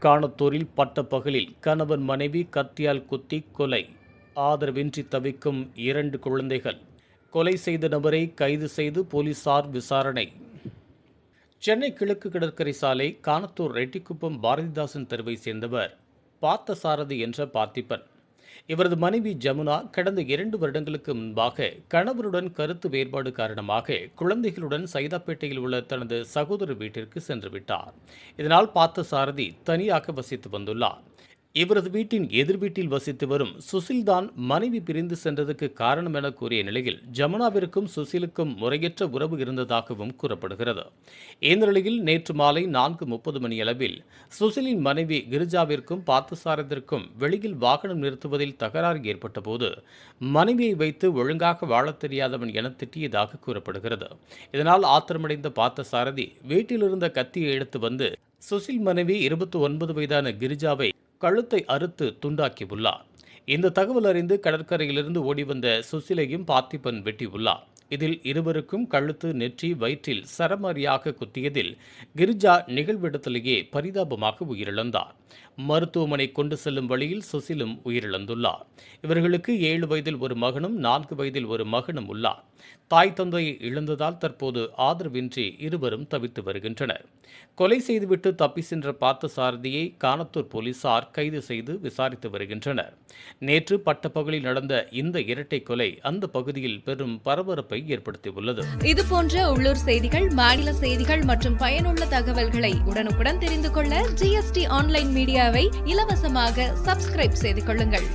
காணத்தூரில் பட்டப்பகலில் கணவன் மனைவி கத்தியால் குத்தி கொலை. ஆதரவின்றி தவிக்கும் 2 குழந்தைகள். கொலை செய்த நபரை கைது செய்து போலீசார் விசாரணை. சென்னை கிழக்கு கடற்கரை சாலை காணத்தூர் ரெட்டிக்குப்பம் பாரதிதாசன் தெருவை சேர்ந்தவர் பார்த்தசாரதி என்ற பார்த்திபன். இவரது மனைவி ஜமுனா கடந்த 2 வருடங்களுக்கு முன்பாக கணவருடன் கருத்து வேறுபாடு காரணமாக குழந்தைகளுடன் சைதாப்பேட்டையில் உள்ள தனது சகோதரர் வீட்டிற்கு சென்று விட்டார். இதனால் பார்த்தசாரதி தனியாக வசித்து வந்துள்ளார். இவரது வீட்டின் எதிர் வீட்டில் வசித்து வரும் சுசில்தான் மனைவி பிரிந்து சென்றதுக்கு காரணம் என கூறிய நிலையில் ஜமுனாவிற்கும் சுசிலுக்கும் முறையற்ற உறவு இருந்ததாகவும் கூறப்படுகிறது. இந்த நிலையில் நேற்று மாலை 4:30 மணியளவில் சுசிலின் மனைவி கிரிஜாவிற்கும் பார்த்தசாரதிற்கும் வெளியில் வாகனம் நிறுத்துவதில் தகராறு ஏற்பட்ட போது மனைவியை வைத்து ஒழுங்காக வாழத் தெரியாதவன் என திட்டியதாக கூறப்படுகிறது. இதனால் ஆத்திரமடைந்த பார்த்தசாரதி வீட்டில் இருந்த கத்தியை எடுத்து வந்து சுசில் மனைவி 29 வயதான கிரிஜாவை கழுத்தை அறுத்து துண்டாக்கியுள்ளார். இந்த தகவல் அறிந்து கடற்கரையிலிருந்து ஓடிவந்த சுசிலையும் பார்த்திபன் வெட்டியுள்ளார். இதில் இருவருக்கும் கழுத்து, நெற்றி, வயிற்றில் சரமாரியாக குத்தியதில் கிரிஜா நிகழ்விடத்திலேயே பரிதாபமாக உயிரிழந்தார். மருத்துவமனை கொண்டு செல்லும் வழியில் சுசிலும் உயிரிழந்துள்ளார். இவர்களுக்கு 7 வயதில் ஒரு மகனும் 4 வயதில் ஒரு மகனும் உள்ளார். தாய் தந்தையை இழந்ததால் தற்போது ஆதரவின்றி இருவரும் தவித்து வருகின்றனர். கொலை செய்துவிட்டு தப்பி சென்ற பார்த்தசாரதியை காணத்தூர் போலீசார் கைது செய்து விசாரித்து வருகின்றனர். நேற்று பட்டப்பகலில் நடந்த இந்த இரட்டை கொலை அந்த பகுதியில் பெரும் பரபரப்பை ஏற்படுத்தியுள்ளது. இதுபோன்ற உள்ளூர் செய்திகள், மாநில செய்திகள் மற்றும் பயனுள்ள தகவல்களை உடனுக்குடன் தெரிந்து கொள்ள GST ஆன்லைன் மீடியாவை இலவசமாக சப்ஸ்கிரைப் செய்து கொள்ளுங்கள்.